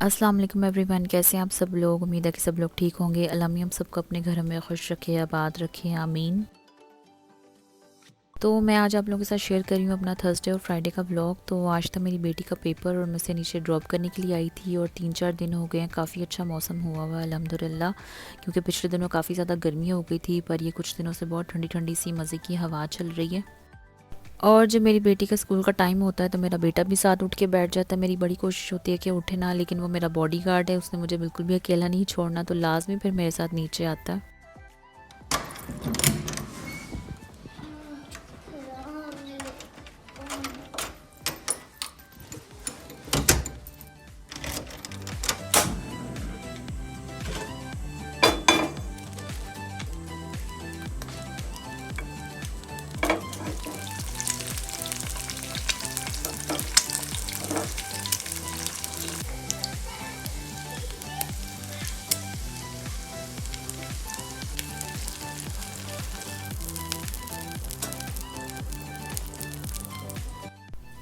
अस्सलाम वालेकुम एवरीवन, कैसे हैं आप सब लोग। उम्मीद है कि सब लोग ठीक होंगे। अल्लाह मियां हम सबको अपने घर में खुश रखे, आबाद रखे, आमीन। तो मैं आज आप लोगों के साथ शेयर कर रही हूँ अपना थर्सडे और फ्राइडे का व्लॉग। तो आज था मेरी बेटी का पेपर और मैं उसे नीचे ड्रॉप करने के लिए आई थी और 3-4 दिन हो गए हैं, काफ़ी अच्छा मौसम हुआ हुआ है अल्हम्दुलिल्लाह। क्योंकि पिछले दिनों काफ़ी ज़्यादा गर्मी हो गई थी, पर ये कुछ दिनों से बहुत ठंडी ठंडी सी मज़े की हवा चल रही है। और जब मेरी बेटी का स्कूल का टाइम होता है तो मेरा बेटा भी साथ उठ के बैठ जाता है। मेरी बड़ी कोशिश होती है कि उठे ना, लेकिन वो मेरा बॉडीगार्ड है, उसने मुझे बिल्कुल भी अकेला नहीं छोड़ना, तो लाजमी फिर मेरे साथ नीचे आता है।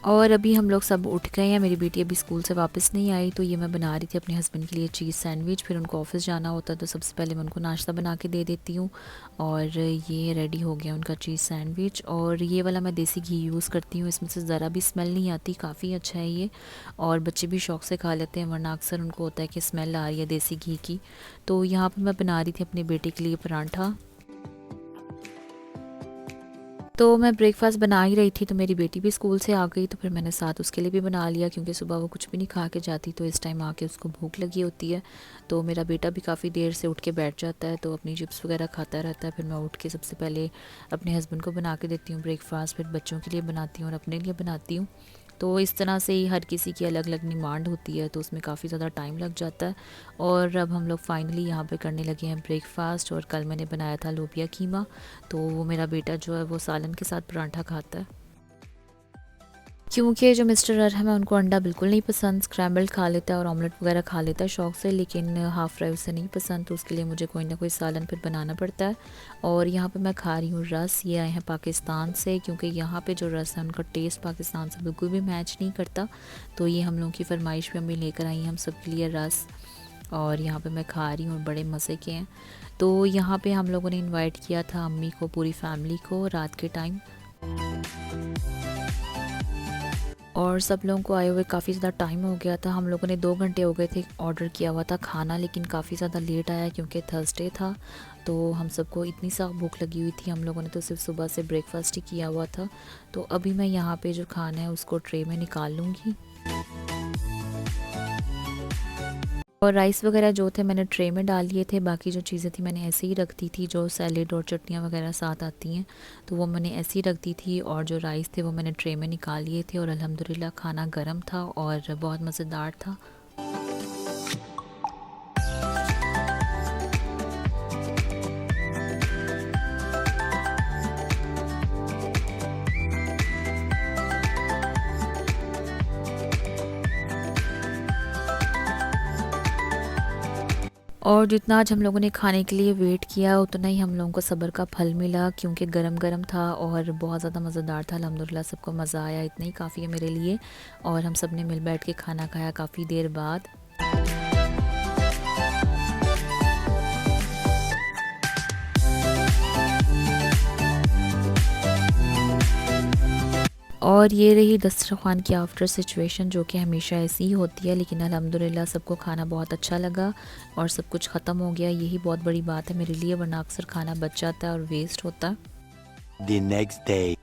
और अभी हम लोग सब उठ गए हैं। मेरी बेटी अभी स्कूल से वापस नहीं आई, तो ये मैं बना रही थी अपने हस्बैंड के लिए चीज़ सैंडविच। फिर उनको ऑफिस जाना होता है तो सबसे पहले मैं उनको नाश्ता बना के दे देती हूँ। और ये रेडी हो गया उनका चीज़ सैंडविच। और ये वाला मैं देसी घी यूज़ करती हूँ, इसमें से ज़रा भी स्मेल नहीं आती, काफ़ी अच्छा है ये। और बच्चे भी शौक़ से खा लेते हैं, वरना अक्सर उनको होता है कि स्मेल आ रही है देसी घी की। तो यहाँ पर मैं बना रही थी अपने बेटे के लिए परांठा। तो मैं ब्रेकफ़ास्ट बना ही रही थी तो मेरी बेटी भी स्कूल से आ गई, तो फिर मैंने साथ उसके लिए भी बना लिया, क्योंकि सुबह वो कुछ भी नहीं खा के जाती, तो इस टाइम आके उसको भूख लगी होती है। तो मेरा बेटा भी काफ़ी देर से उठ के बैठ जाता है, तो अपनी चिप्स वगैरह खाता रहता है। फिर मैं उठ के सबसे पहले अपने हस्बैंड को बना के देती हूँ ब्रेकफ़ास्ट, फिर बच्चों के लिए बनाती हूँ और अपने लिए बनाती हूँ। तो इस तरह से ही हर किसी की अलग अलग डिमांड होती है, तो उसमें काफ़ी ज़्यादा टाइम लग जाता है। और अब हम लोग फाइनली यहाँ पे करने लगे हैं ब्रेकफ़ास्ट। और कल मैंने बनाया था लोबिया कीमा, तो वो मेरा बेटा जो है वो सालन के साथ परांठा खाता है। क्योंकि जो मिस्टर अरहम है उनको अंडा बिल्कुल नहीं पसंद, स्क्रैम्बल्ड खा लेता है और ऑमलेट वगैरह खा लेता है शौक़ से, लेकिन हाफ़ फ्राई उसे नहीं पसंद, तो उसके लिए मुझे कोई ना कोई सालन फिर बनाना पड़ता है। और यहाँ पे मैं खा रही हूँ रस, ये आए हैं पाकिस्तान से, क्योंकि यहाँ पे जो रस है उनका टेस्ट पाकिस्तान से बिल्कुल भी मैच नहीं करता। तो ये हम लोगों की फरमाइश पे अम्मी लेकर आई हैं हम सब के लिए रस। और यहाँ पे मैं खा रही हूँ, बड़े मज़े के हैं। तो यहाँ पे हम लोगों ने इनवाइट किया था अम्मी को, पूरी फैमिली को, रात के टाइम। और सब लोगों को आए हुए काफ़ी ज़्यादा टाइम हो गया था। हम लोगों ने 2 घंटे हो गए थे ऑर्डर किया हुआ था खाना, लेकिन काफ़ी ज़्यादा लेट आया क्योंकि थर्सडे था। तो हम सबको इतनी सा भूख लगी हुई थी, हम लोगों ने तो सिर्फ सुबह से ब्रेकफास्ट ही किया हुआ था। तो अभी मैं यहाँ पे जो खाना है उसको ट्रे में निकाल लूँगी। और राइस वगैरह जो थे मैंने ट्रे में डाल लिए थे, बाकी जो चीज़ें थी मैंने ऐसे ही रख दी थी, जो सैलेड और चटनियाँ वगैरह साथ आती हैं तो वो मैंने ऐसे ही रख दी थी। और जो राइस थे वो मैंने ट्रे में निकाल लिए थे। और अल्हम्दुलिल्लाह खाना गर्म था और बहुत मज़ेदार था। और जितना आज हम लोगों ने खाने के लिए वेट किया उतना ही हम लोगों को सब्र का फल मिला, क्योंकि गरम गरम था और बहुत ज़्यादा मज़ेदार था। अल्हम्दुलिल्लाह सबको मज़ा आया, इतना ही काफ़ी है मेरे लिए। और हम सब ने मिल बैठ के खाना खाया काफ़ी देर बाद। और ये रही दस्तरख़्वान की आफ्टर सिचुएशन, जो कि हमेशा ऐसी ही होती है, लेकिन अल्हम्दुलिल्लाह सबको खाना बहुत अच्छा लगा और सब कुछ ख़त्म हो गया। यही बहुत बड़ी बात है मेरे लिए, वरना अक्सर खाना बच जाता है और वेस्ट होता है। The next day.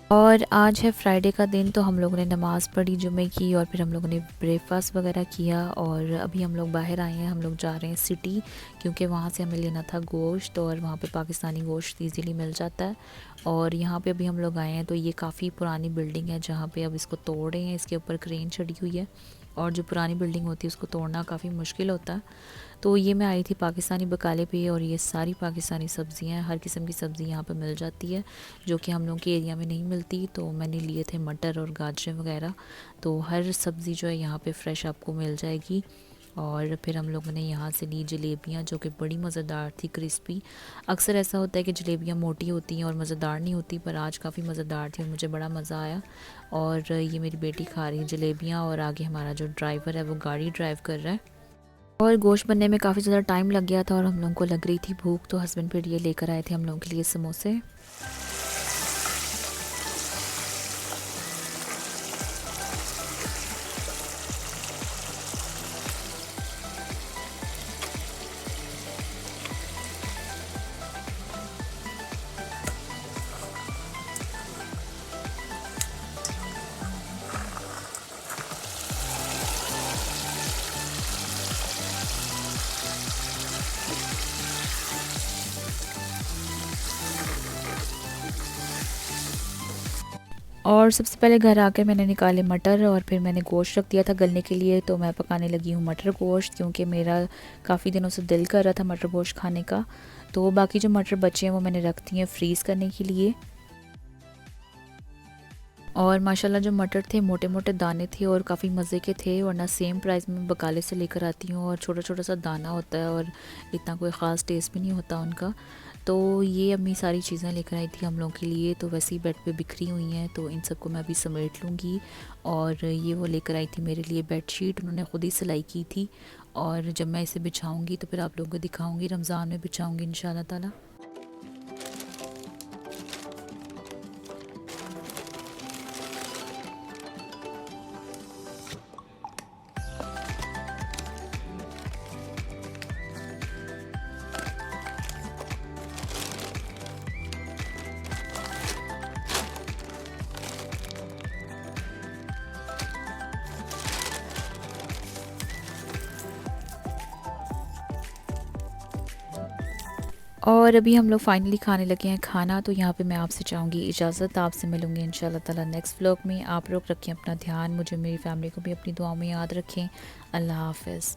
और आज है फ्राइडे का दिन, तो हम लोगों ने नमाज़ पढ़ी जुमे की और फिर हम लोगों ने ब्रेकफास्ट वगैरह किया। और अभी हम लोग बाहर आए हैं, हम लोग जा रहे हैं सिटी, क्योंकि वहाँ से हमें लेना था गोश्त और वहाँ पे पाकिस्तानी गोश्त इजीली मिल जाता है। और यहाँ पे अभी हम लोग आए हैं, तो ये काफ़ी पुरानी बिल्डिंग है जहाँ पे अब इसको तोड़ रहे हैं, इसके ऊपर क्रेन चढ़ी हुई है। और जो पुरानी बिल्डिंग होती है उसको तोड़ना काफ़ी मुश्किल होता है। तो ये मैं आई थी पाकिस्तानी बकाले पे और ये सारी पाकिस्तानी सब्ज़ियाँ हैं, हर किस्म की सब्ज़ी यहाँ पे मिल जाती है, जो कि हम लोग के एरिया में नहीं मिलती। तो मैंने लिए थे मटर और गाजरें वगैरह। तो हर सब्ज़ी जो है यहाँ पे फ़्रेश आपको मिल जाएगी। और फिर हम लोगों ने यहाँ से ली जलेबियाँ, जो कि बड़ी मज़ेदार थी, क्रिस्पी। अक्सर ऐसा होता है कि जलेबियाँ मोटी होती हैं और मज़ेदार नहीं होती, पर आज काफ़ी मज़ेदार थी और मुझे बड़ा मज़ा आया। और ये मेरी बेटी खा रही है जलेबियाँ और आगे हमारा जो ड्राइवर है वो गाड़ी ड्राइव कर रहा है। और गोश्त बनने में काफ़ी ज़्यादा टाइम लग गया था और हम लोगों को लग रही थी भूख, तो हस्बैंड फिर ये लेकर आए थे हम लोगों के लिए समोसे। और सबसे पहले घर आकर मैंने निकाले मटर और फिर मैंने गोश्त रख दिया था गलने के लिए। तो मैं पकाने लगी हूँ मटर गोश्त, क्योंकि मेरा काफ़ी दिनों से दिल कर रहा था मटर गोश्त खाने का। तो बाकी जो मटर बचे हैं वो मैंने रख दिए हैं फ्रीज़ करने के लिए। और माशाल्लाह जो मटर थे मोटे मोटे दाने थे और काफ़ी मज़े के थे, वरना सेम प्राइस में बकाले से लेकर आती हूँ और छोटा छोटा सा दाना होता है और इतना कोई ख़ास टेस्ट भी नहीं होता उनका। तो ये अम्मी सारी चीज़ें लेकर आई थी हम लोगों के लिए, तो वैसे ही बेड पे बिखरी हुई हैं, तो इन सबको मैं अभी समेट लूँगी। और ये वो लेकर आई थी मेरे लिए बेडशीट, उन्होंने ख़ुद ही सिलाई की थी। और जब मैं इसे बिछाऊँगी तो फिर आप लोगों को दिखाऊँगी, रमज़ान में बिछाऊँगी इंशाल्लाह ताला। और अभी हम लोग फाइनली खाने लगे हैं खाना, तो यहाँ पे मैं आपसे चाहूँगी इजाज़त। आपसे मिलूँगी इंशाल्लाह ताला नेक्स्ट व्लॉग में। आप लोग रखें अपना ध्यान, मुझे मेरी फैमिली को भी अपनी दुआओं में याद रखें। अल्लाह हाफ़िज़।